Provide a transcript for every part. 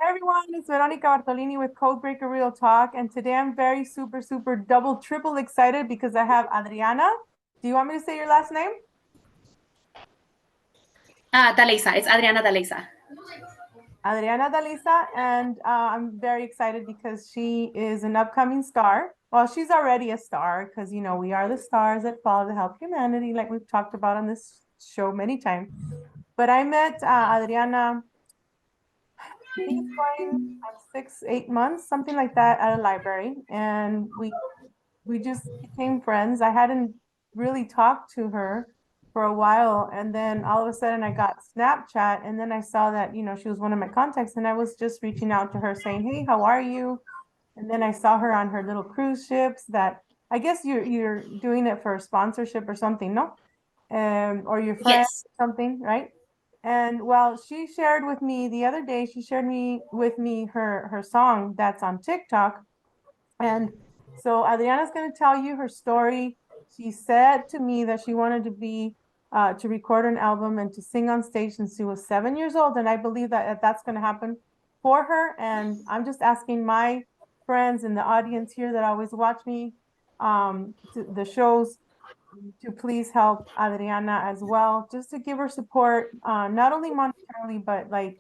Hey everyone, it's Veronica Bartolini with Codebreaker Real Talk, and today I'm very super double triple excited because I have Adriana. Do you want me to say your last name? Daleyza. It's Adriana Daleyza. Adriana Daleyza, and I'm very excited because she is an upcoming star. Well, she's already a star because we are the stars that follow to help humanity, like we've talked about on this show many times. But I met Adriana. I think it's going on 6, 8 months, something like that, at a library, and we just became friends. I hadn't really talked to her for a while, and then all of a sudden I got Snapchat, and then I saw that she was one of my contacts, and I was just reaching out to her saying, "Hey, how are you?" And then I saw her on her little cruise ships. That I guess you're doing it for sponsorship or something, no? Or your friend Yes. or something, right? And well, she shared with me the other day, she shared me with me her song that's on TikTok. And so Adriana's going to tell you her story. She said to me that she wanted to record an album and to sing on stage since she was 7 years old. And I believe that that's going to happen for her. And I'm just asking my friends in the audience here that always watch me, to the shows, to please help Adriana as well, just to give her support, not only monetarily, but like,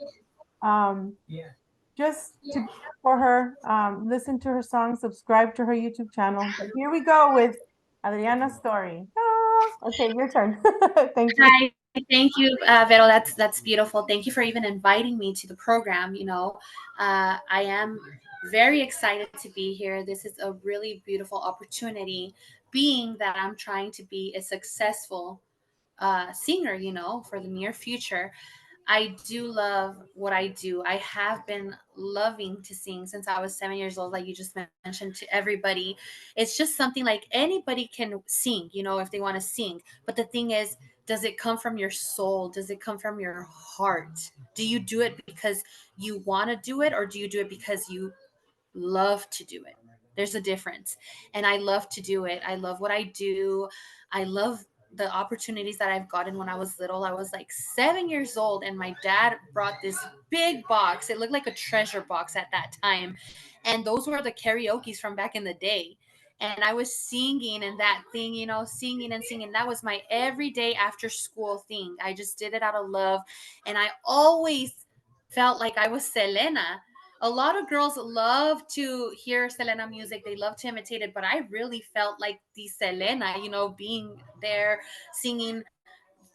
um, just to be there for her, listen to her songs, subscribe to her YouTube channel. But here we go with Adriana's story. Okay, your turn. Thank you. Hi. Thank you, Vero. That's beautiful. Thank you for even inviting me to the program. I am very excited to be here. This is a really beautiful opportunity, being that I'm trying to be a successful singer. For the near future. I do love what I do. I have been loving to sing since I was 7 years old, like you just mentioned to everybody. It's just something like anybody can sing, if they want to sing. But the thing is, does it come from your soul? Does it come from your heart? Do you do it because you want to do it, or do you do it because you love to do it? There's a difference. And I love to do it. I love what I do. I love the opportunities that I've gotten. When I was little, I was like 7 years old, and my dad brought this big box. It looked like a treasure box at that time. And those were the karaoke's from back in the day. And I was singing and that thing, singing and singing. That was my everyday after school thing. I just did it out of love. And I always felt like I was Selena. A lot of girls love to hear Selena music. They love to imitate it, but I really felt like the Selena, being there singing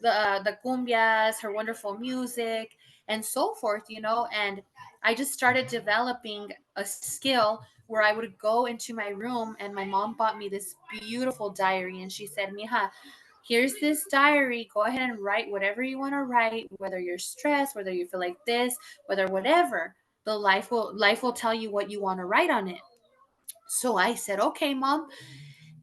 the cumbias, her wonderful music, and so forth. And I just started developing a skill where I would go into my room, and my mom bought me this beautiful diary, and she said, "Mija, here's this diary. Go ahead and write whatever you want to write, whether you're stressed, whether you feel like this, whether whatever. The life will tell you what you want to write on it." So I said, "Okay, mom."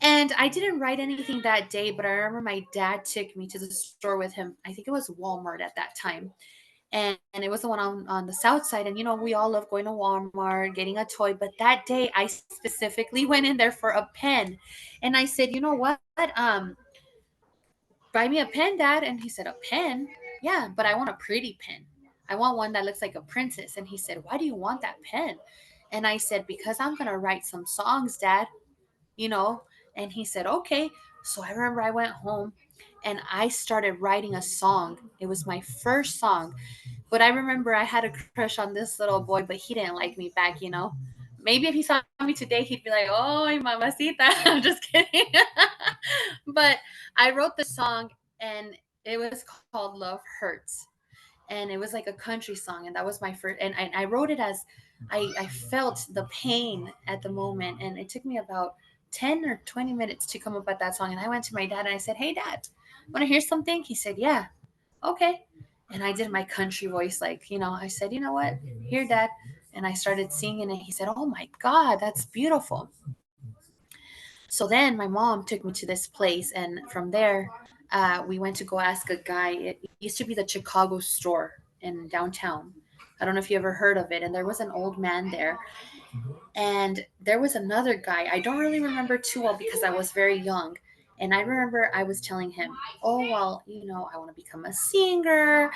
And I didn't write anything that day, but I remember my dad took me to the store with him. I think it was Walmart at that time. And it was the one on the south side. And, we all love going to Walmart, getting a toy. But that day, I specifically went in there for a pen. And I said, "You know what? Buy me a pen, Dad." And he said, "A pen? Yeah, but I want a pretty pen. I want one that looks like a princess." And he said, "Why do you want that pen?" And I said, "Because I'm going to write some songs, Dad, you know." And he said, "Okay." So I remember I went home and I started writing a song. It was my first song. But I remember I had a crush on this little boy, but he didn't like me back. Maybe if he saw me today, he'd be like, "Oh, mamacita." I'm just kidding. But I wrote the song, and it was called Love Hurts. And it was like a country song. And that was my first. And I wrote it as I felt the pain at the moment. And it took me about 10 or 20 minutes to come up with that song. And I went to my dad and I said, "Hey, Dad, want to hear something?" He said, "Yeah." "Okay." And I did my country voice, like, I said, "You know what? Here, Dad." And I started singing, and he said, "Oh my God, that's beautiful." So then my mom took me to this place, and from there, we went to go ask a guy. It used to be the Chicago store in downtown. I don't know if you ever heard of it. And there was an old man there, and there was another guy. I don't really remember too well because I was very young. And I remember I was telling him, "Oh, well, I want to become a singer.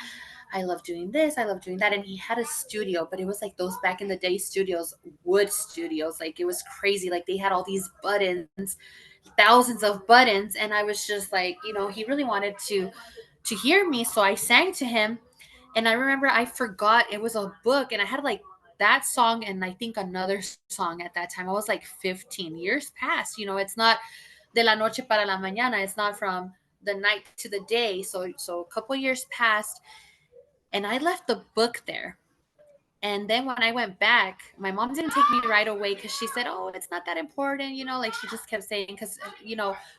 I love doing this, I love doing that. And he had a studio, but it was like those back in the day studios, wood studios. Like it was crazy. Like they had all these buttons, thousands of buttons. And I was just like, he really wanted to hear me. So I sang to him. And I remember I forgot it was a book, and I had like that song and I think another song at that time. I was like 15 years past. It's not de la noche para la mañana. It's not from the night to the day. So a couple years passed, and I left the book there. And then when I went back, my mom didn't take me right away because she said, "Oh, it's not that important," like she just kept saying, because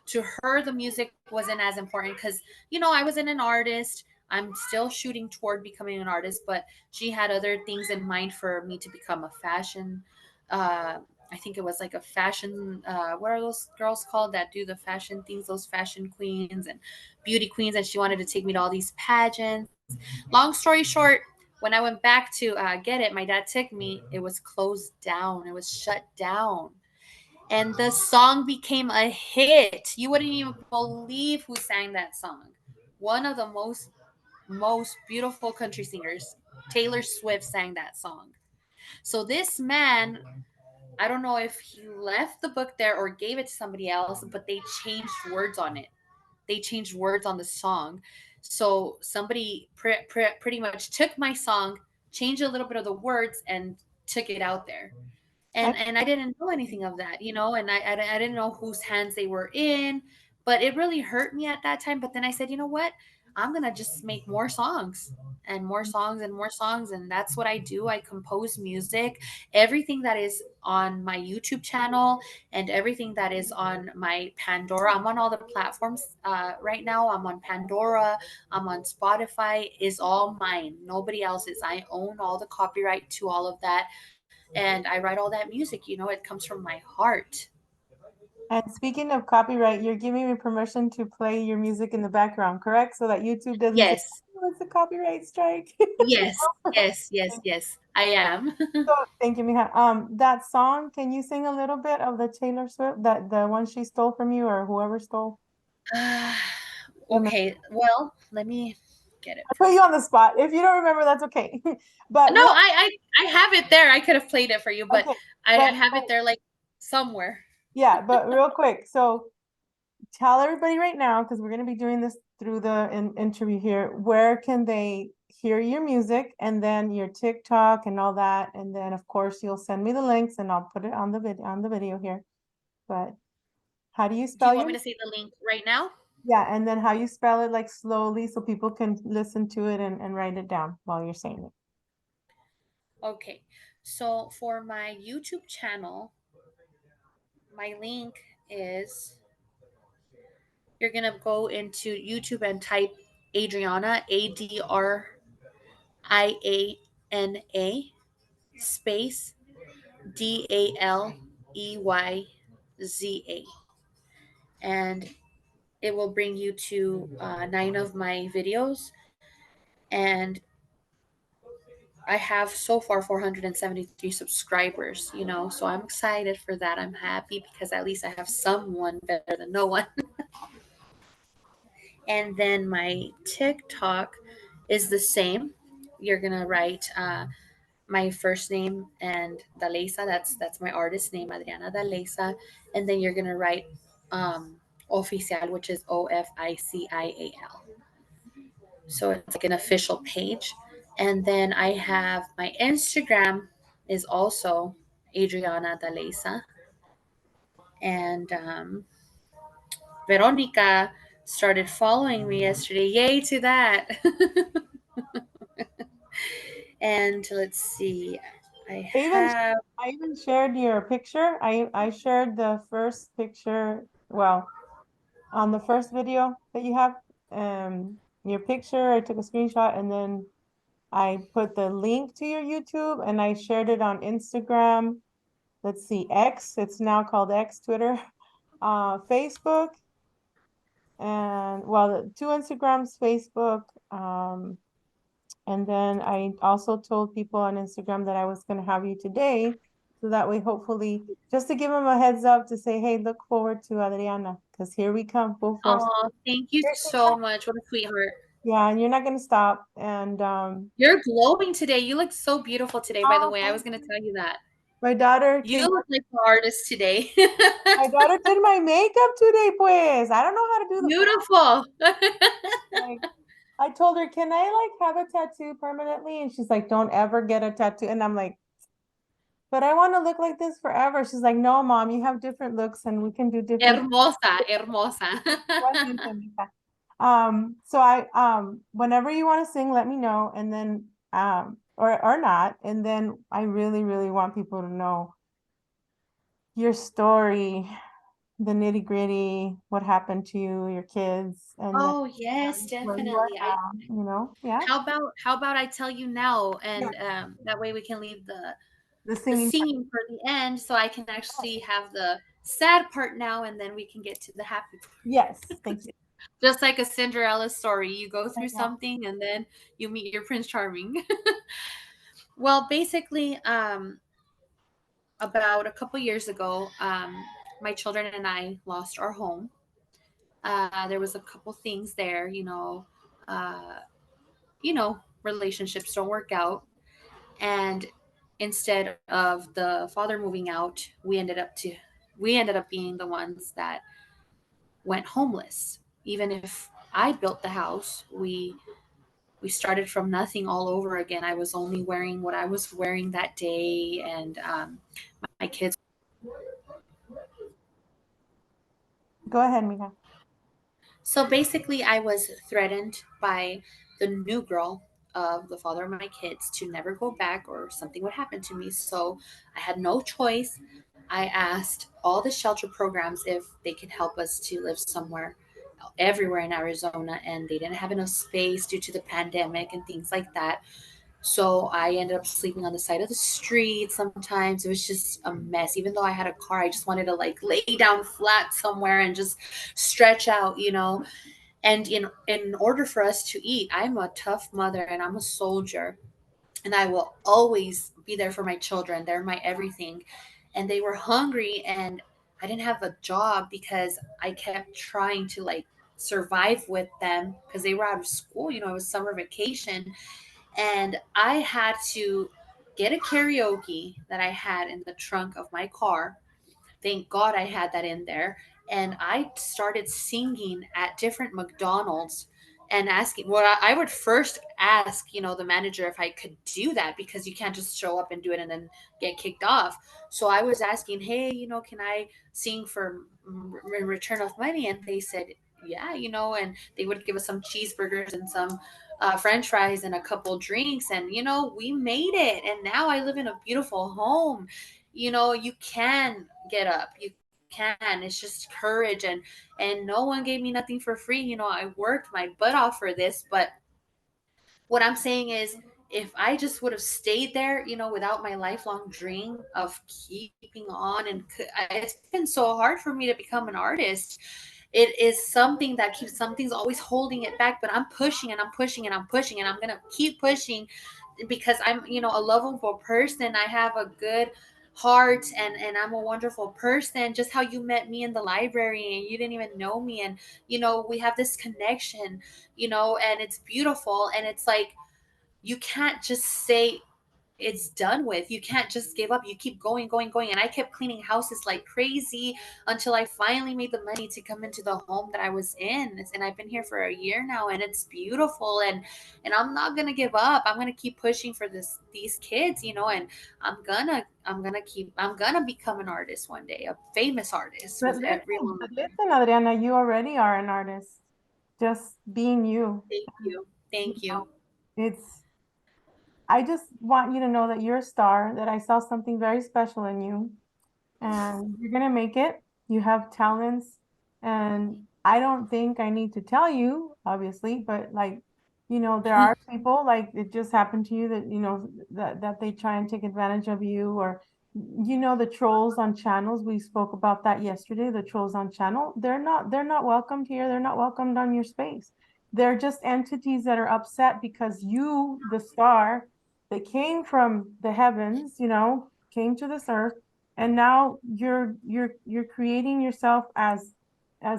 to her the music wasn't as important, because I wasn't an artist. I'm still shooting toward becoming an artist, but she had other things in mind for me to become a fashion. Uh, I think it was like a fashion. What are those girls called that do the fashion things? Those fashion queens and beauty queens, and she wanted to take me to all these pageants. Long story short, when I went back to get it, my dad took me. It was closed down. It was shut down. And the song became a hit. You wouldn't even believe who sang that song. One of the most beautiful country singers, Taylor Swift, sang that song. So this man, I don't know if he left the book there or gave it to somebody else, but they changed words on it. They changed words on the song. So somebody pretty much took my song, changed a little bit of the words, and took it out there. I, And I didn't know anything of that, and I didn't know whose hands they were in, but it really hurt me at that time. But then I said, you know what? I'm gonna just make more songs and more songs and more songs, and that's what I do. I compose music, everything that is on my YouTube channel and everything that is on my Pandora. I'm on all the platforms right now. I'm on Pandora. I'm on Spotify. Is all mine. Nobody else's. I own all the copyright to all of that, and I write all that music. It comes from my heart. and speaking of copyright, you're giving me permission to play your music in the background, correct? So that YouTube doesn't say, Yes, "Oh, it's a copyright strike." yes, yes, yes, yes. I am. So thank you, Mija. That song, can you sing a little bit of the Taylor Swift, that the one she stole from you or whoever stole? Okay, well, let me get it I for put you you. on the spot. If you don't remember, that's okay. But No, real, I have it there. I could have played it for you, but okay. I But, have but it there like somewhere. yeah, but real quick. So tell everybody right now, because we're going to be doing this through the interview here, where can they hear your music and then your TikTok and all that? And then of course you'll send me the links and I'll put it on the video here. But how do you Do spell you want your, me to say the link right now? yeah, and then how you spell it like slowly so people can listen to it and write it down while you're saying it. Okay. So for my YouTube channel, my link is, you're going to go into YouTube and type Adriana, Adriana space Daleyza, and it will bring you to 9 of my videos. And I have so far 473 subscribers, so I'm excited for that. I'm happy because at least I have someone better than no one. And then my TikTok is the same. You're gonna write my first name and Daleyza. That's my artist name, Adriana Daleyza. And then you're gonna write oficial, which is OFICIAL. So it's like an official page. And then I have my Instagram is also Adriana Daleyza. And Veronica started following me yesterday. Yay to that. And let's see. I I even have, I even shared your picture. I shared the first picture, well, on the first video that you have, your picture. I took a screenshot and then I put the link to your YouTube and I shared it on Instagram. Let's see, X, it's now called X, Twitter, Facebook, and well, two Instagrams, Facebook, and then I also told people on Instagram that I was going to have you today. So that way, hopefully, just to give them a heads up to say, hey, look forward to Adriana, because here we come, full force. oh, thank you Here she so much. What a sweetheart. Yeah, and you're not gonna stop. And You're glowing today. You look so beautiful today, by the oh, way. I was thank going to you. tell you that. My daughter You came. look like the artist today. My daughter did my makeup today, pues. I don't know how to do the Beautiful. like. I told her, can I like have a tattoo permanently? And she's like, don't ever get a tattoo. And I'm like, but I want to look like this forever. She's like, no, mom, you have different looks and we can do different. Hermosa, hermosa. So whenever you want to sing, let me know. And then or not. And then I really, really want people to know your story, the nitty-gritty, what happened to you, your kids, and then Oh, yes, where you are definitely. I now, yeah. how about I tell you now, Yeah. and that way we can leave The the singing part. singing for the end, so I can actually have the sad part now, and then we can get to the happy part. Yes, thank you. Just like a Cinderella story, you go I through know. something, and then you meet your Prince Charming. Well, basically, about a couple years ago, my children and I lost our home. There was a couple things there, uh, relationships don't work out, and instead of the father moving out, we ended up being the ones that went homeless. Even if I built the house, we started from nothing all over again. I was only wearing what I was wearing that day, and my kids. Go ahead, Mika. So basically, I was threatened by the new girl of the father of my kids to never go back or something would happen to me. So I had no choice. I asked all the shelter programs if they could help us to live somewhere everywhere in Arizona, and they didn't have enough space due to the pandemic and things like that. So I ended up sleeping on the side of the street sometimes. It was just a mess. Even though I had a car, I just wanted to like lay down flat somewhere and just stretch out. And in order for us to eat, I'm a tough mother and I'm a soldier, and I will always be there for my children. They're my everything. And they were hungry, and I didn't have a job because I kept trying to like survive with them because they were out of school. It was summer vacation, and I had to get a karaoke that I had in the trunk of my car. Thank God I had that in there. And I started singing at different McDonald's and asking, well, I would first ask, the manager if I could do that, because you can't just show up and do it and then get kicked off. So I was asking, hey, can I sing for in return of money? And they said, yeah, and they would give us some cheeseburgers and some french fries and a couple drinks. And, we made it. And now I live in a beautiful home. You can get up. You can. It's just courage, and no one gave me nothing for free. I worked my butt off for this, but what I'm saying is, if I just would have stayed there, without my lifelong dream of keeping on, and it's been so hard for me to become an artist. It is something that keeps, something's always holding it back, but I'm pushing and I'm pushing and I'm pushing, and I'm going to keep pushing because I'm, a lovable person. I have a good heart, and I'm a wonderful person, just how you met me in the library and you didn't even know me, and we have this connection, and it's beautiful, and it's like you can't just say it's done with. You can't just give up. You keep going, going, going. And I kept cleaning houses like crazy until I finally made the money to come into the home that I was in. And I've been here for a year now, and it's beautiful. And I'm not gonna give up. I'm gonna keep pushing for these kids, and I'm gonna become an artist one day, a famous artist But with listen, everyone. but listen, Adriana, you already are an artist. Just being you. Thank you. You Thank know, you. it's I just want you to know that you're a star, that I saw something very special in you, and you're gonna make it. You have talents, and I don't think I need to tell you, obviously, but there are people like it just happened to you that that they try and take advantage of you, or the trolls on channels. We spoke about that yesterday. The trolls on channel, they're not welcomed here. They're not welcomed on your space. They're just entities that are upset because you, the star that came from the heavens, came to this earth, and now you're creating yourself as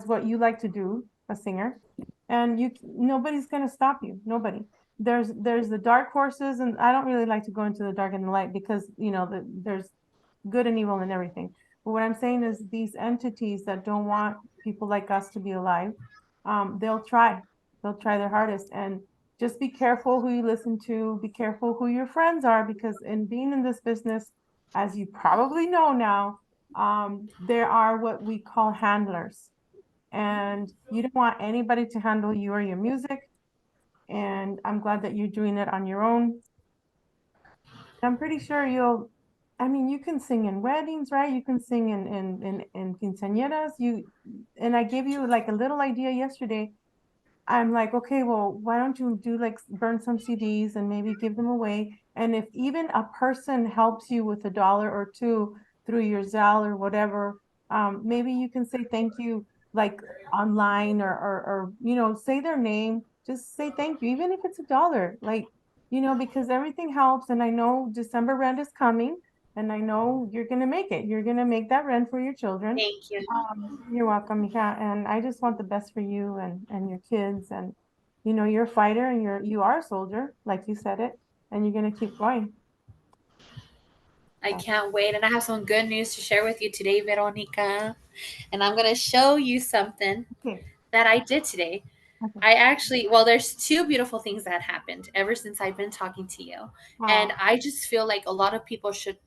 what you like to do, a singer, and nobody's going to stop you. Nobody. There's the dark horses, and I don't really like to go into the dark and the light because there's good and evil and everything. But what I'm saying is these entities that don't want people like us to be alive, they'll try. They'll try their hardest. And just be careful who you listen to, be careful who your friends are, because in being in this business, as you probably know now, there are what we call handlers. And you don't want anybody to handle you or your music. And I'm glad that you're doing it on your own. I'm pretty sure I mean, you can sing in weddings, right? You can sing in quinceañeras. And I gave you like a little idea yesterday. I'm like, okay, well, why don't you do like burn some CDs and maybe give them away? And if even a person helps you with $1 or two through your Zelle or whatever, maybe you can say thank you like online or say their name. Just say thank you, even if it's $1, like, because everything helps. And I know December rent is coming, and I know you're gonna make it. You're gonna make that rent for your children. Thank you. You're welcome, Mija. And I just want the best for you and your kids. And you're a fighter, and you are a soldier, like you said it, and you're gonna keep going. I So, can't wait. And I have some good news to share with you today, Veronica. And I'm going to show you something okay. that I did today. Okay. I actually, well, there's two beautiful things that happened ever since I've been talking to you. And Oh, I just feel like a lot of people should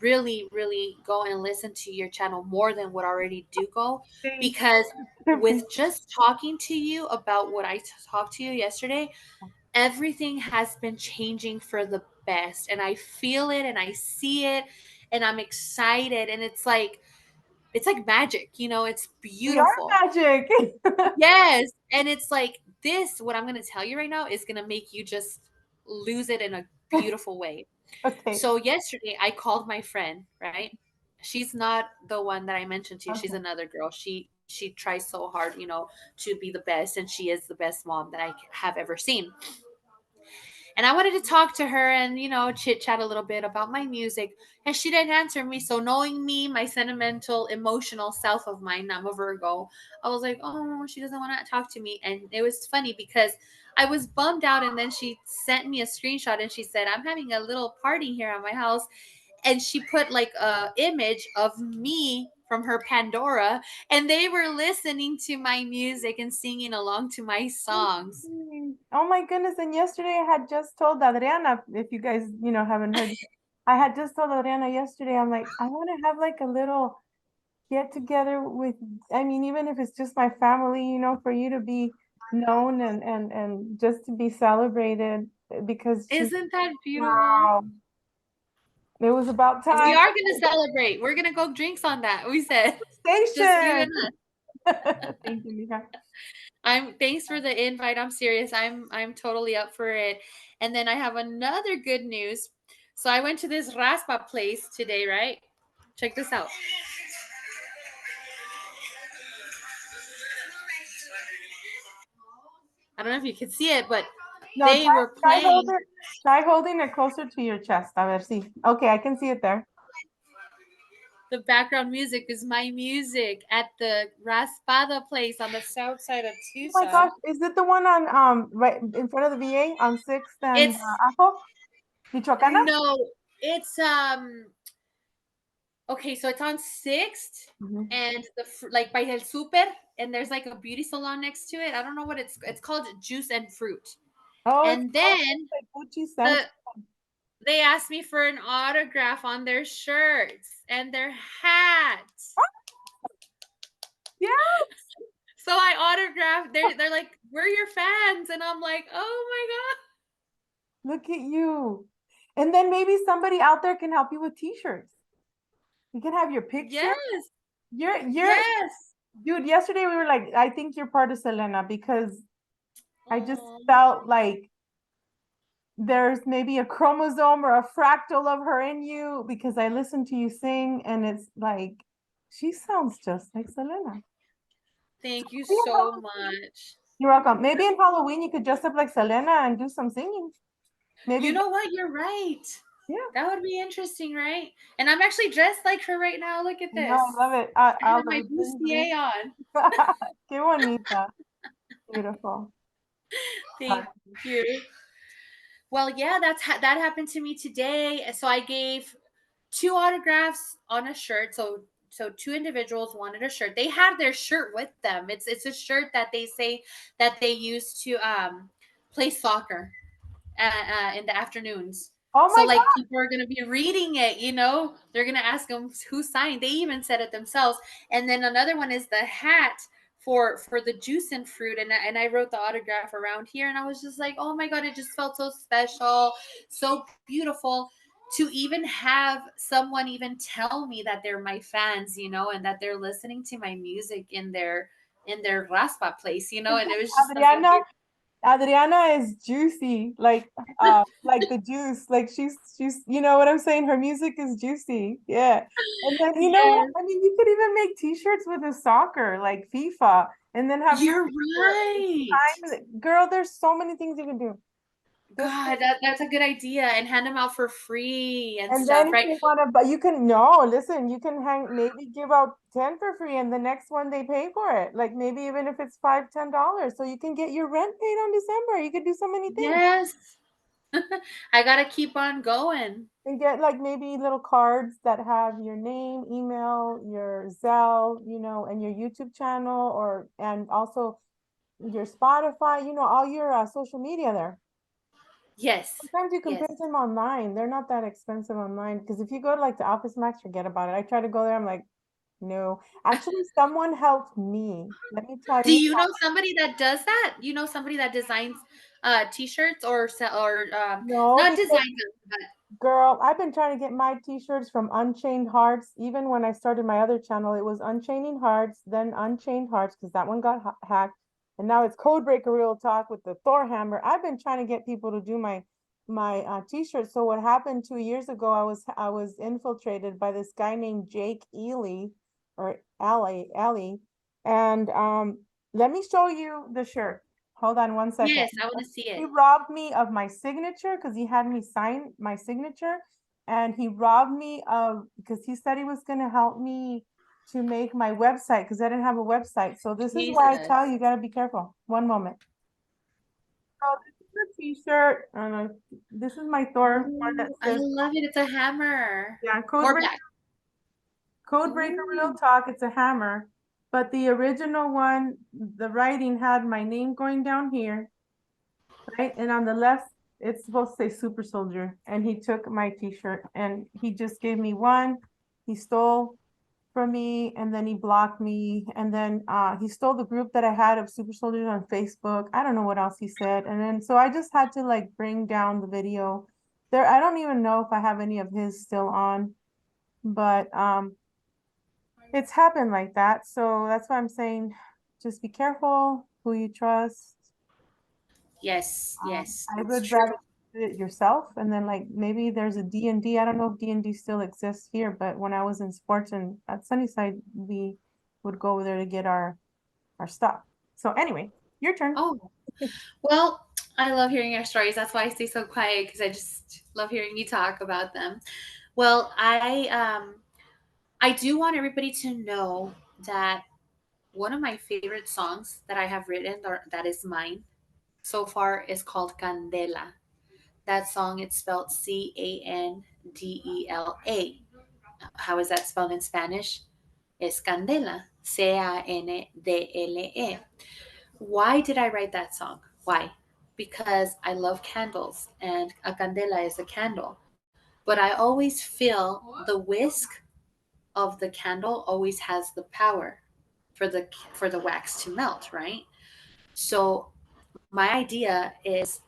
really, really go and listen to your channel more than what already do go. thanks. Because I with appreciate just talking to you about what I talked to you yesterday, it. everything has been changing for the best. And I feel it and I see it and I'm excited. And it's like magic, it's We are beautiful. magic. Yes. And it's like this, what I'm going to tell you right now is going to make you just lose it in a beautiful way. Okay. So yesterday I called my friend, right? She's not the one that I mentioned to you. She's Okay. another girl. She tries so hard, to be the best, and she is the best mom that I have ever seen. And I wanted to talk to her and, chit chat a little bit about my music. And she didn't answer me. So, knowing me, my sentimental, emotional self of mine, I'm a Virgo, I was like, oh, she doesn't want to talk to me. And it was funny because I was bummed out. And then she sent me a screenshot and she said, I'm having a little party here at my house. And she put like a image of me from her Pandora, and they were listening to my music and singing along to my songs. Oh my goodness. And yesterday I had just told Adriana, if you guys, haven't heard, I had just told Adriana yesterday, I'm like, I want to have like a little get together with, I mean, even if it's just my family, for you to be known and just to be celebrated, because she's, Isn't that beautiful? wow, it was about We time. are going to celebrate. We're going to go drinks on that. We said, just you Station. and us. Thank you, Mika. Thanks for the invite. I'm serious. I'm totally up for it. And then I have another good news. So I went to this raspa place today, right? Check this out. I don't know if you can see it, but No, they were playing try holding it closer to your chest. A ver, sí. Okay, I can see it there. the background music is my music at the Raspada place on the south side of Oh my gosh, Tucson. is it the one on right in front of the VA on 6th and It's Ajo? Michoacana? no, it's okay, so it's on 6th Mhm. and like by El Super, and there's like a beauty salon next to it. I don't know what it's called, Juice and Fruit. Oh, it's And called then like Gucci Center. the they asked me for an autograph on their shirts and their hats. Yeah, So I autographed. They're like, "We're your fans," and I'm like, "Oh look at you. And then maybe somebody out there can help you with t-shirts. You can have your my god, picture. yes, You're yes." dude, yesterday we were like, I think you're part of Selena, because I just Aw. felt like there's maybe a chromosome or a fractal of her in you, because I listened to you sing and it's like she sounds just like Selena. Thank you Maybe in so Halloween- much. You're welcome. Maybe in Halloween you could dress up like Selena and do some singing. You Maybe, know what? You're right. yeah. That would be interesting, right? And I'm actually dressed like her right now. Look at No, this. I love it. I I'll have my bling bling. bustier on. Qué bonita. Beautiful. Thank you. Well, yeah, that happened to me today. So I gave two autographs on a shirt. So two individuals wanted a shirt. They had their shirt with them. It's a shirt that they say that they use to play soccer in the afternoons. Oh So my like God. people are gonna be reading it, they're gonna ask them who signed. They even said it themselves. And then another one is the hat for the juice and fruit, and I wrote the autograph around here, and I was just like, oh my God, it just felt so special, so beautiful to even have someone even tell me that they're my fans, and that they're listening to my music in their raspa place, and it was just like a Adriana, Adriana is juicy, like the juice. Like she's you know what I'm saying? Her music is juicy. Yeah. And then you know what? yes, I mean, you could even make t-shirts with a soccer, like FIFA, and then have your you're picture. right. Girl, there's so many things you can do. There's God, that's a good idea, and hand them out for free and And then stuff, if right? you want to, but you can, no, listen, you can maybe give out 10 for free and the next one they pay for it. Like maybe even if it's $5, $10. So you can get your rent paid on December. You could do so many things. Yes. I gotta keep on going. And get like maybe little cards that have your name, email, your Zelle, and your YouTube channel and also your Spotify, all your social media there. Yes. Sometimes you can Yes. print them online. They're not that expensive online because if you go to like the Office Max, forget about it. I try to go there. I'm like, no. Actually, someone helped me. Let me tell Do you. you know somebody that does that? You know somebody that designs t-shirts or No, not because designs them, but girl, I've been trying to get my t-shirts from Unchained Hearts. Even when I started my other channel, it was Unchaining Hearts, then Unchained Hearts, because that one got hacked. And now it's Codebreaker Real Talk with the Thor hammer. I've been trying to get people to do my t-shirts. So what happened 2 years ago, I was infiltrated by this guy named Jake Ely or Ali. And let me show you the shirt. Hold on one second. yes, I want to see He it. robbed me of my signature because he had me sign my signature. And he robbed me of because he said he was going to help me to make my website because I didn't have a website. So this is why I tell Jesus. you, got to be careful. One moment. So this is a t-shirt. This is my Thor one that Oh, I says, love it. It's a hammer. yeah, More black. Code Breaker Real Ooh. Talk. It's a hammer. But the original one, the writing had my name going down here, right? And on the left, it's supposed to say Super Soldier. And he took my t-shirt and he just gave me one. He stole from me and then he blocked me. And then he stole the group that I had of Super Soldiers on Facebook. I don't know what else he said. And then so I just had to like bring down the video. There, I don't even know if I have any of his still on, but it's happened like that. So that's why I'm saying just be careful who you trust. Yes, yes, I it's would rather true. do it yourself and then like maybe there's a D&D. I don't know if D&D still exists here, but when I was in sports and at Sunnyside, we would go there to get our stuff. So anyway, your turn. Oh, well, I love hearing your stories. That's why I stay so quiet because I just love hearing you talk about them. Well, I do want everybody to know that one of my favorite songs that I have written or that is mine so far is called Candela. That song it's spelled Candela. How is that spelled in Spanish? Es Candela. Candle. Why did I write that song? Why? Because I love candles and a candela is a candle. But I always feel the whisk of the candle always has the power for the wax to melt, right? So my idea is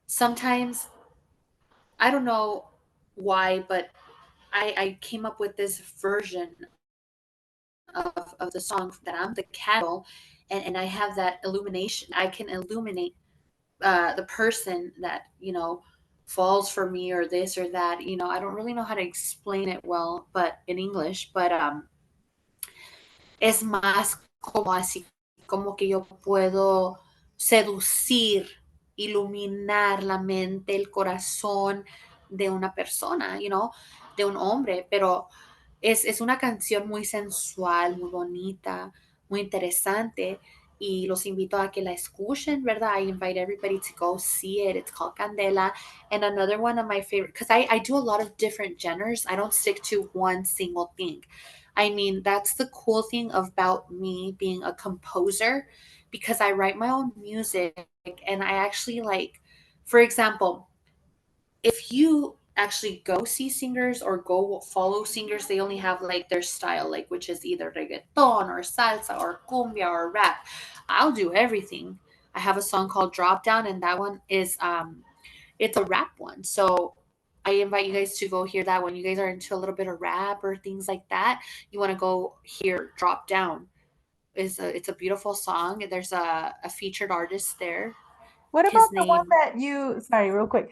sometimes I don't know why, but I came up with this version of the song that I'm the candle and I have that illumination. I can illuminate the person that falls for me or this or that. I don't really know how to explain it well, but in English, but es más como así, como que yo puedo seducir, iluminar la mente, el corazón de una persona, de un hombre, pero es una canción muy sensual, muy bonita, muy interesante y los invito a que la escuchen, ¿verdad? I invite everybody to go see it. It's called Candela. And another one of my favorite, because I do a lot of different genres. I don't stick to one single thing. I mean, that's the cool thing about me being a composer because I write my own music and I actually like, for example, if you actually go see singers or go follow singers, they only have like their style, like which is either reggaeton or salsa or cumbia or rap. I'll do everything. I have a song called Drop Down, and that one is it's a rap one. So I invite you guys to go hear that when you guys are into a little bit of rap or things like that. You want to go hear Drop Down. It's a beautiful song. There's a featured artist there. What about His the one name. that you, sorry, real quick,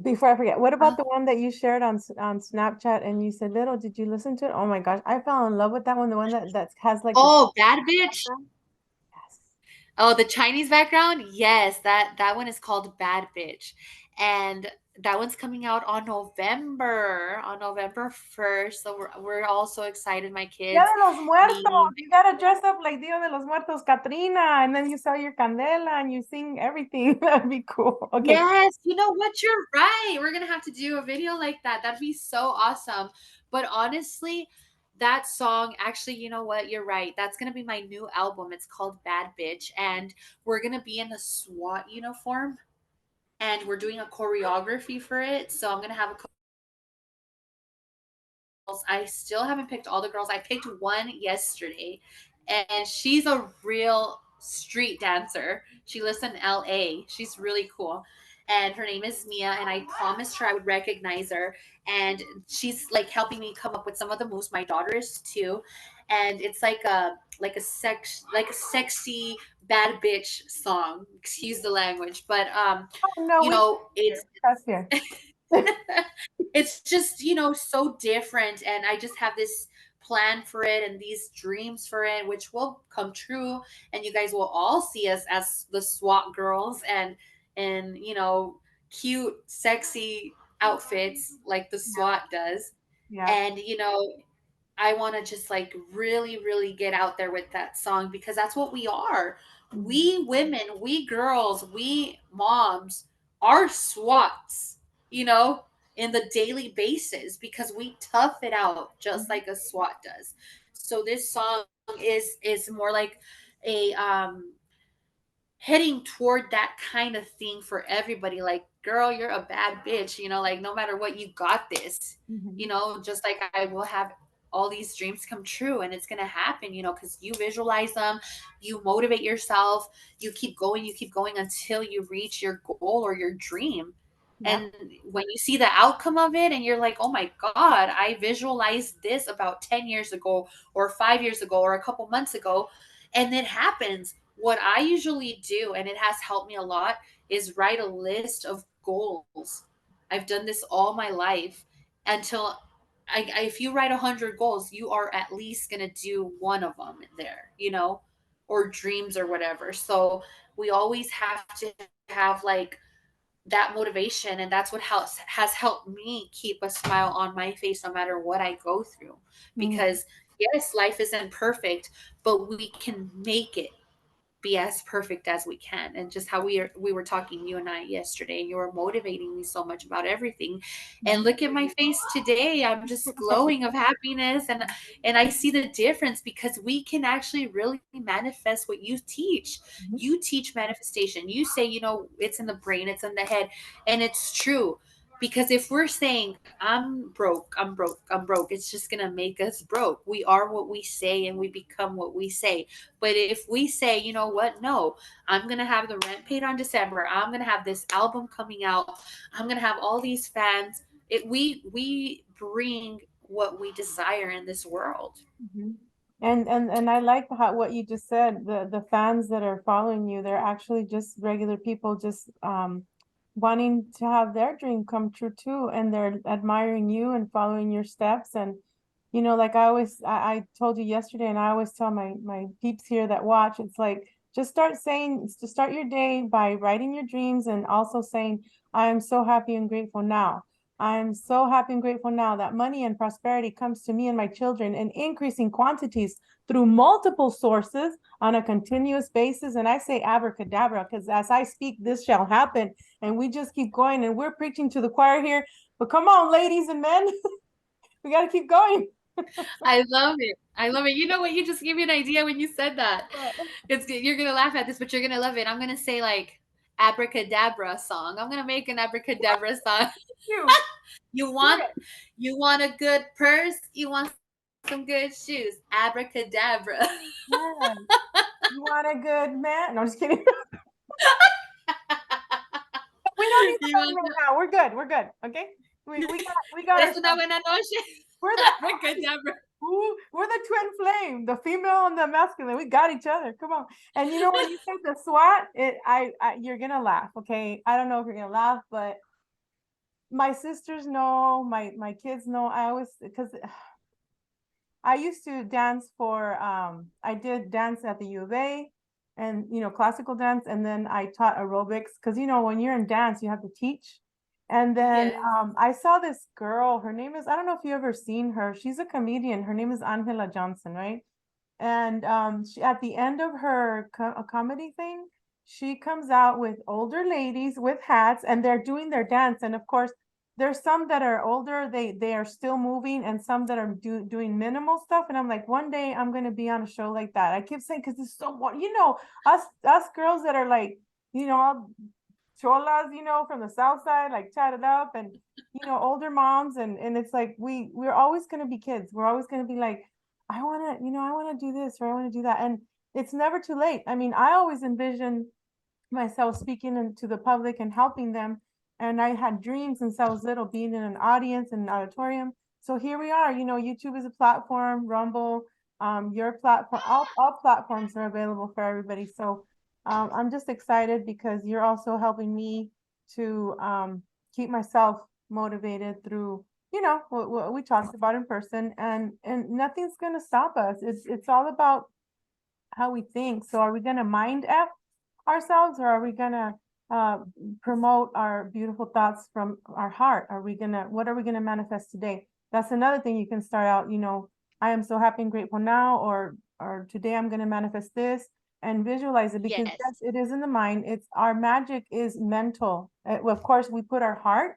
before I forget, what about the one that you shared on on Snapchat and you said, Little, did you listen to it? Oh my gosh, I fell in love with that one, the one that has like the Oh, Bad Bitch. background. Yes. Oh, the Chinese background? Yes, that one is called Bad Bitch. And that one's coming out on November 1st. So we're all so excited, my Dia kids, de los Muertos. me. You gotta dress up like Dia de los Muertos, Katrina, and then you sell your candela and you sing everything. That'd be cool. Okay. Yes, you know what? You're right. We're gonna have to do a video like that. That'd be so awesome. But honestly, that song, actually, you know what? You're right. That's gonna be my new album. It's called Bad Bitch, and we're gonna be in a SWAT uniform, and we're doing a choreography for it. So I'm gonna have a I still haven't picked all the girls. I picked one yesterday, and she's a real street dancer. She lives in LA. She's really cool. And her name is Mia, and I promised her I would recognize her. And she's like helping me come up with some of the moves. My daughter is too. And it's like a sexy bad bitch song. Excuse the language. But Oh, no, you we know, here. That's here. it's just so different, and I just have this plan for it and these dreams for it which will come true, and you guys will all see us as the SWAT girls, and cute sexy outfits like the Yeah. SWAT does. Yeah. And I want to just like really, really get out there with that song because that's what we are. Mhm. We women, we girls, we moms are SWATs, you know, in the daily basis because we tough it out just Mhm. like a SWAT does. So this song is more like a heading toward that kind of thing for everybody, like, girl, you're a bad bitch, like no matter what, you got this, Mhm. just like I will have all these dreams come true, and it's going to happen, because you visualize them, you motivate yourself, you keep going until you reach your goal or your dream. Yeah. And when you see the outcome of it and you're like, oh my god, I visualized this about 10 years ago or 5 years ago or a couple months ago, and it happens. What I usually do, and it has helped me a lot, is write a list of goals. I've done this all my life until if you write 100 goals, you are at least going to do one of them there, or dreams or whatever. So we always have to have like that motivation, and that's what has helped me keep a smile on my face no matter what I go through. Mhm. Because yes, life isn't perfect, but we can make it be as perfect as we can. And just how we were talking, you and I, yesterday, and you were motivating me so much about everything. And Mhm. look at my face today, I'm just glowing of happiness, and I see the difference because we can actually really manifest what you teach. Mhm. You teach manifestation. You say, it's in the brain, it's in the head, and it's true. Because if we're saying I'm broke, I'm broke, I'm broke, it's just gonna make us broke. We are what we say, and we become what we say. But if we say, you know what, no, I'm going to have the rent paid on December. I'm going to have this album coming out. I'm going to have all these fans. We bring what we desire in this world. Mhm. And I like how what you just said, the fans that are following you, they're actually just regular people just wanting to have their dream come true too, and they're admiring you and following your steps. And like I told you yesterday, and I always tell my peeps here that watch, it's like just to start your day by writing your dreams and also saying, I am so happy and grateful now. I'm so happy and grateful now that money and prosperity comes to me and my children in increasing quantities through multiple sources on a continuous basis. And I say abracadabra because as I speak, this shall happen. And we just keep going and we're preaching to the choir here. But come on, ladies and men, we got to keep going. I love it. I love it. You know what? You just gave me an idea when you said that. You're gonna laugh at this, but you're gonna love it. I'm gonna say like abracadabra song. I'm gonna make an abracadabra song. You You do want it. you want a good purse? You want some good shoes? Abracadabra. Yeah. You want a good man? No, I'm just kidding. We don't need the You money want right now. We're good. We're good. Okay. We got Es una ourselves. buena noche. We're the Abracadabra. ooh, we're the twin flame, the female and the masculine. We got each other. Come on. And you know when you say the SWAT, you're gonna laugh. Okay. I don't know if you're gonna laugh, but my sisters know, my kids know. I always because I used to dance for I did dance at the U of A and classical dance and then I taught aerobics because when you're in dance you have to teach. And then Yes. I saw this girl, her name is I don't know if you ever seen her. She's a comedian. Her name is Angela Johnson, right? And she at the end of her comedy thing, she comes out with older ladies with hats and they're doing their dance. And of course, there's some that are older, they are still moving, and some that are doing minimal stuff. And I'm like, one day I'm gonna be on a show like that. I keep saying because it's so us girls that are like, all cholas, from the south side, like chatted up and older moms and it's like we're always gonna be kids. We're always gonna be like, I wanna do this or I wanna do that. And it's never too late. I mean, I always envision myself speaking into the public and helping them. And I had dreams since I was little, being in an audience in an auditorium. So here we are. YouTube is a platform, Rumble, your platform, all platforms are available for everybody. So I'm just excited because you're also helping me to keep myself motivated through, what we talked about in person, and nothing's gonna stop us. It's all about how we think. So are we gonna mind F ourselves or are we gonna uh, promote our beautiful thoughts from our heart? What are we gonna manifest today? That's another thing you can start out, I am so happy and grateful now, or today I'm gonna manifest this and visualize it because Yes. yes, it is in the mind. It's our magic is mental. Well, of course, we put our heart,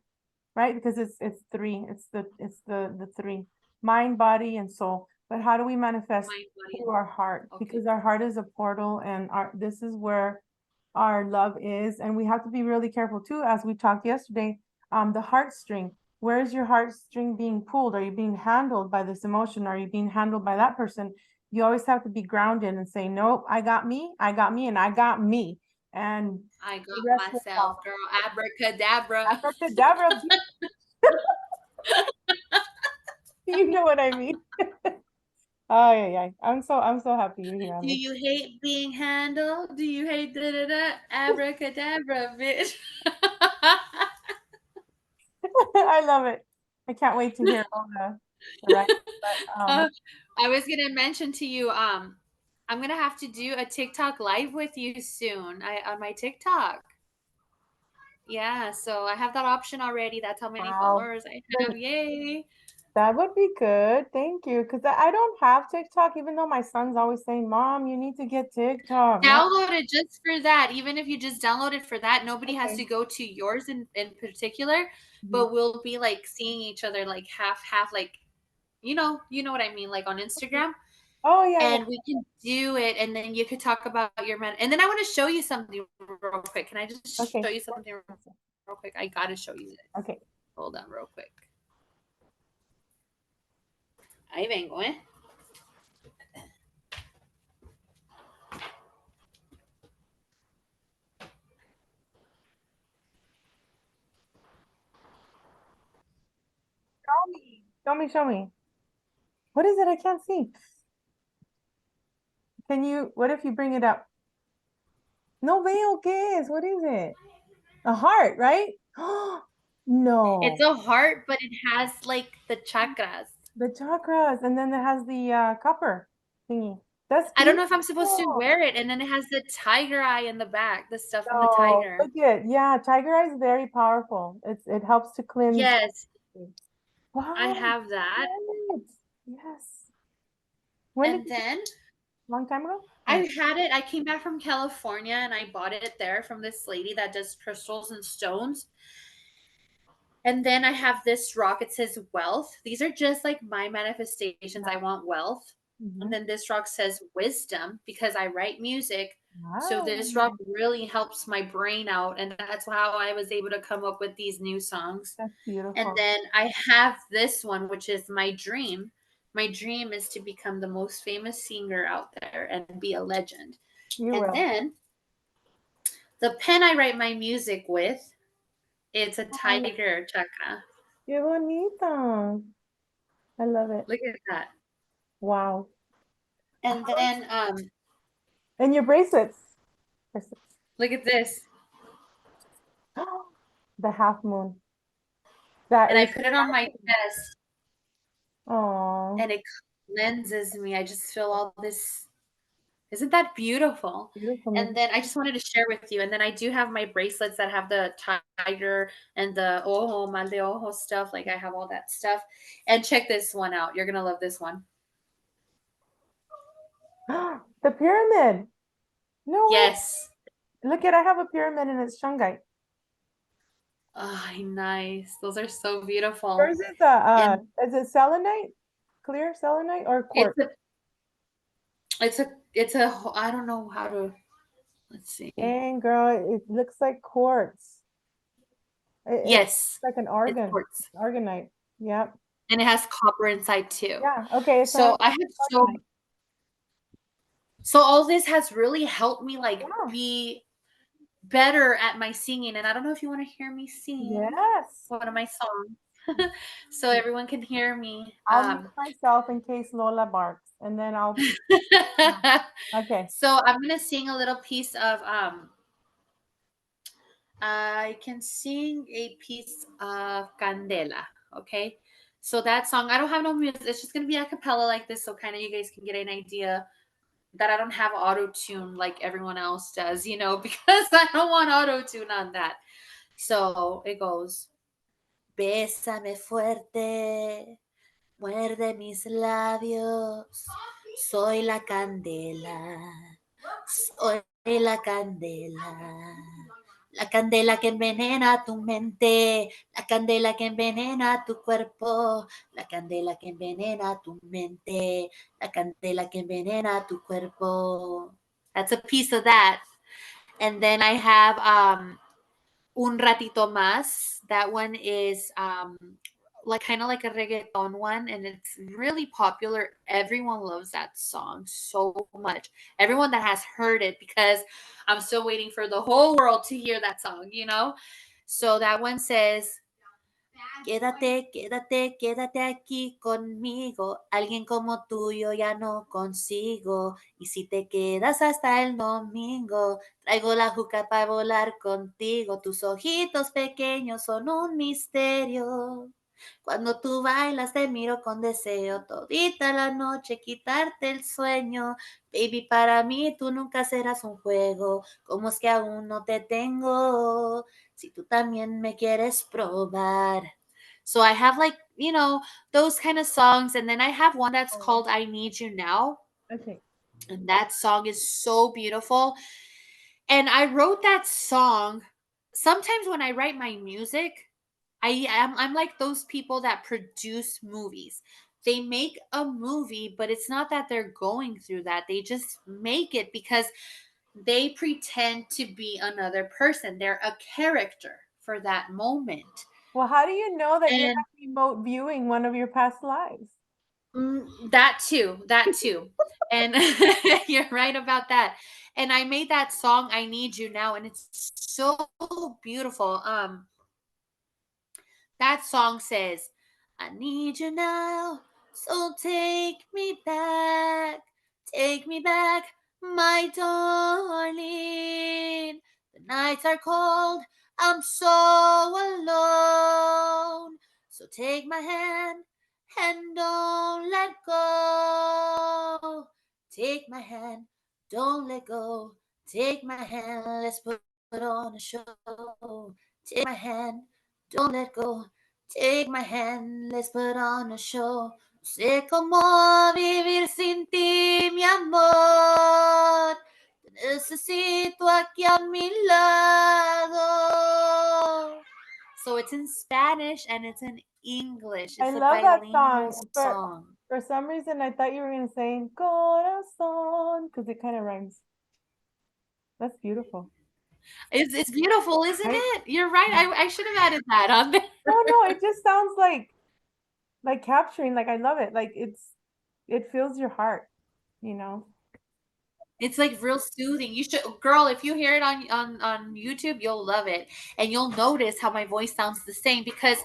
right? Because it's three. It's the three: mind, body, and soul. But how do we manifest Mind, body, through our heart? okay. Because our heart is a portal, and this is where our love is. And we have to be really careful too, as we talked yesterday. The heartstring. Where is your heartstring being pulled? Are you being handled by this emotion? Are you being handled by that person? You always have to be grounded and say, nope, I got me, and I got me. And I the got rest will myself, follow. girl. Abracadabra. Abracadabra, you know what I mean? Oh yeah, yeah. I'm so happy you're here, Do Alex. you hate being handled? Do you hate da da da? Abracadabra, bitch. I love it. I can't wait to hear all the rest. But Uh, I was gonna mention to you, I'm gonna have to do a TikTok live with you soon. On my TikTok. Yeah, so I have that option already. That's how many wow. followers I Then have. Yay! that would be good. Thank you. Because I don't have TikTok, even though my son's always saying, Mom, you need to get TikTok. Mom. Download it just for that. Even if you just download it for that, nobody has Okay. to go to yours in particular, Mhm. but we'll be like seeing each other like half like you know what I mean, like on Instagram. Oh yeah, yeah. And we can do it and then you could talk about your man. And then I want to show you something real quick. Can I just Okay. show you something real quick? I gotta show you this. Okay. Hold on real quick. Ahí vengo, eh? Show me. Show me, show me. What is it? I can't see. What if you bring it up? No veo qué es. What is it? A heart, right? It's No. a heart, but it has like the chakras. The chakras, and then it has the copper thingy. That's I don't know if I'm supposed to beautiful. wear it. And then it has the tiger eye in the back, the stuff from the No, tiger. look at yeah, tiger eye is very powerful. It helps to cleanse Yes. I Wow. have that. Yes. Yes. When did And you get then it? Long time ago? I Or had it. I came back from California and I bought it there from this lady that does crystals and stones. And then I have this rock. It says wealth. These are just like my manifestations. I want wealth. And mhm. then this rock says wisdom because I write music. So Wow. this rock really helps my brain out. And that's how I was able to come up with these new songs. That's And beautiful. then I have this one, which is my dream. My dream is to become the most famous singer out there and be a legend. You And will. then the pen I write my music with, it's a Oh, tiger chakra. qué bonito. I love it. Look at that. Wow. And then And your bracelets. Bracelets. look at this. The half moon. That And I is put it on my sparkling. chest Oh, and it cleanses me. I just feel all this. Isn't that beautiful? beautiful. And then I just wanted to share with you. And then I do have my bracelets that have the tiger and the ojo, mal de ojo stuff. Like I have all that stuff. And check this one out. You're going to love this one. The pyramid. No way. Yes. Look at, I have a pyramid and it's shungite. Oh, nice. Those are so beautiful. Yours And is it selenite? Clear selenite or it's quartz? a, it's a, I don't know how to, let's see. Dang, girl, it looks like quartz. It's Yes, like an it's argon, quartz. argonite. Yep. And it has copper inside too. Yeah. Okay. It's So not I have so argonite. so all this has really helped me like Yeah. be better at my singing. And I don't know if you want to hear me sing Yes. one of my songs. So everyone can hear me. I'll mute myself in case Lola barks, and then I'll. Yeah. Okay. So I'm gonna sing a little piece of I can sing a piece of Candela. Okay. So that song, I don't have no music. It's just gonna be a cappella like this, so kind of you guys can get an idea that I don't have auto tune like everyone else does, because I don't want auto tune on that. So it goes, Bésame fuerte, muerde mis labios, soy la candela, soy la candela. La candela que envenena tu mente, la candela que envenena tu cuerpo, la candela que envenena tu mente, la candela que envenena tu cuerpo. That's a piece of that. And then I have Un Ratito Más. That one is like kind of like a reggaeton one, and it's really popular. Everyone loves that song so much. Everyone that has heard it, because I'm still waiting for the whole world to hear that song. So that one says, Quédate, quédate, quédate aquí conmigo. Alguien como tú yo ya no consigo. Y si te quedas hasta el domingo, traigo la juca para volar contigo. Tus ojitos pequeños son un misterio. Cuando tú bailas te miro con deseo todita la noche quitarte el sueño. Baby, para mí tú nunca serás un juego. ¿Cómo es que aún no te tengo? Si tú también me quieres probar. So I have like, those kind of songs. And then I have one that's Oh, called I Need You Now. okay. And that song is so beautiful. And I wrote that song. Sometimes when I write my music, I'm like those people that produce movies. They make a movie, but it's not that they're going through that. They just make it because they pretend to be another person. They're a character for that moment. Well, how do you know that you're And not remote viewing one of your past lives? that too, that too. And you're right about that. And I made that song I Need You Now, and it's so beautiful. That song says, I need you now, so take me back, my darling. The nights are cold, I'm so alone. So take my hand and don't let go. Take my hand, don't let go. Take my hand, let's put on a show. Take my hand, don't let go. Take my hand, let's put on a show. No sé cómo vivir sin ti, mi amor. Te necesito aquí a mi lado. So it's in Spanish and it's in English. I It's a love that bilingual song. song. For some reason, I thought you were gonna sing "Corazón" because it kind of rhymes. That's beautiful, It's beautiful, isn't right? it? You're right. Yeah. I should have added that on there. No, no, it just sounds like capturing. Like I love it. Like it fills your heart, you know. It's like real soothing. You should, girl, if you hear it on YouTube, you'll love it. And you'll notice how my voice sounds the same because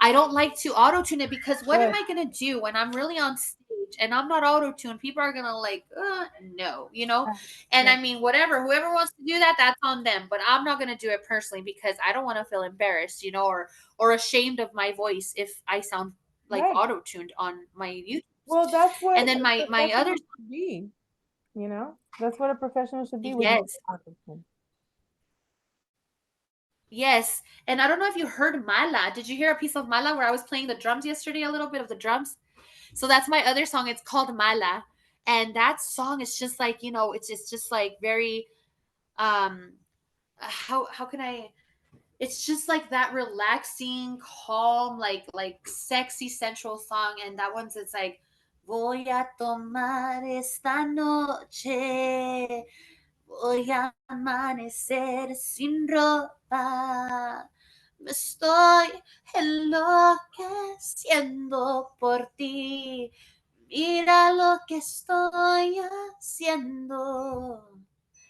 I don't like to auto tune it because what am Good. I going to do when I'm really on stage and I'm not auto tuned? People are going to like, no, you know? Yeah. And Yeah. I mean, whatever, whoever wants to do that, that's on them. But I'm not going to do it personally because I don't want to feel embarrassed, you know, or ashamed of my voice if I sound like Right. auto tuned on my YouTube. Well, that's And what then a my other, professional should be, you know? That's what a professional should be with no yes. auto-tune. Yes. And I don't know if you heard Mala. Did you hear a piece of Mala where I was playing the drums yesterday, a little bit of the drums? So that's my other song. It's called Mala. And that song is just like, you know, it's just like very how can I, it's just like that relaxing, calm, like sexy sensual song. And that one's it's like Voy a tomar esta noche. Voy a amanecer sin ropa. Me estoy enloqueciendo por ti. Mira lo que estoy haciendo.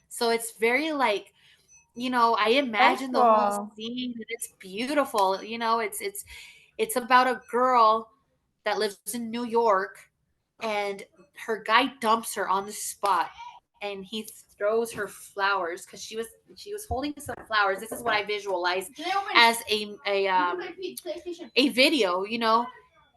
So it's very like, you know, I imagine the whole Sensual. scene and it's beautiful. You know, it's about a girl that lives in New York and her guy dumps her on the spot and he throws her flowers because she was holding some flowers. This is what I visualize as a video, you know,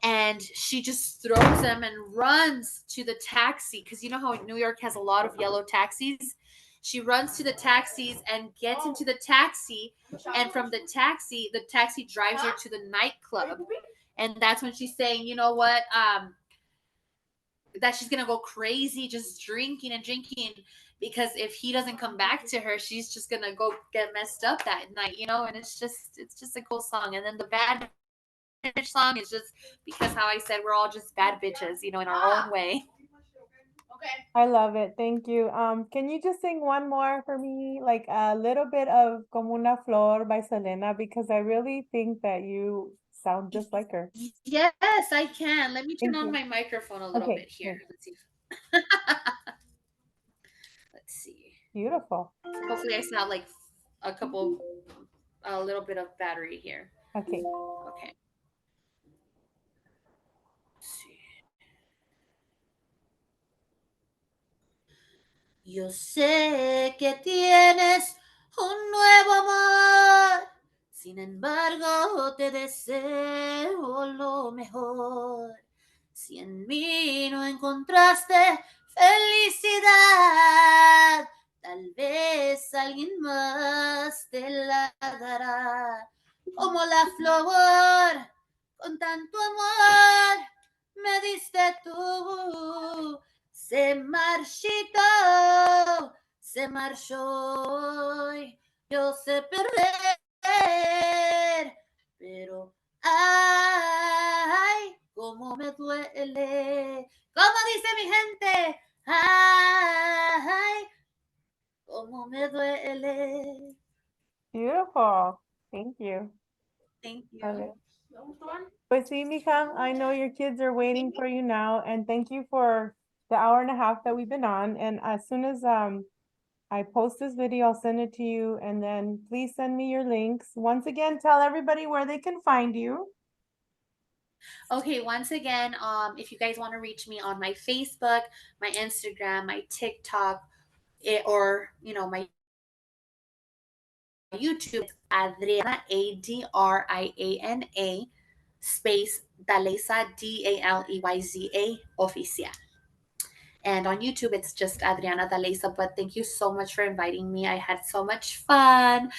and she just throws them and runs to the taxi because you know how New York has a lot of yellow taxis. She runs to the taxis and gets into the taxi, and from the taxi drives her to the nightclub, and that's when she's saying, you know what, that she's gonna go crazy just drinking and drinking because if he doesn't come back to her, she's just gonna go get messed up that night, you know. And it's just a cool song. And then the bad bitch song is just because how I said we're all just bad bitches, you know, in our own way. I love it. Thank you. Can you just sing one more for me? Like a little bit of Como una Flor by Selena, because I really think that you sound just like her. Yes, I can. Let me turn Thank on you. my microphone a little Okay, bit here. great. Let's see. Let's see. Beautiful. Hopefully, I sound like a little bit of battery here. Okay. Okay. Let's see. Yo sé que tienes un nuevo amor, sin embargo te deseo lo mejor. Si en mí no encontraste felicidad, tal vez alguien más te la dará. Como la flor, con tanto amor, me diste tú. Se marchitó, se marchó. Yo sé perder, pero ay, cómo me duele. ¿Cómo dice mi gente? Ay, cómo me duele. Beautiful. Thank you. Thank Love you. it. Pues sí, mija, I know your kids are waiting for you now, and thank you for the hour and a half that we've been on. And as soon as I post this video, I'll send it to you, and then please send me your links. Once again, tell everybody where they can find you. Okay, once again, if you guys want to reach me on my Facebook, my Instagram, my TikTok, or you know my YouTube, Adriana Adriana space Daleyza Daleyza oficial. And on YouTube, it's just Adriana Daleyza. But thank you so much for inviting me. I had so much fun,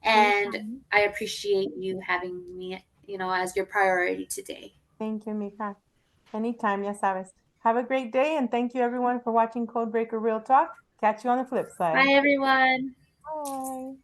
and Anytime. I appreciate you having me as your priority today. Thank you, Mika. Anytime, ya sabes. Have a great day, and thank you everyone for watching Codebreaker Real Talk. Catch you on the flip side. Bye, everyone. Bye.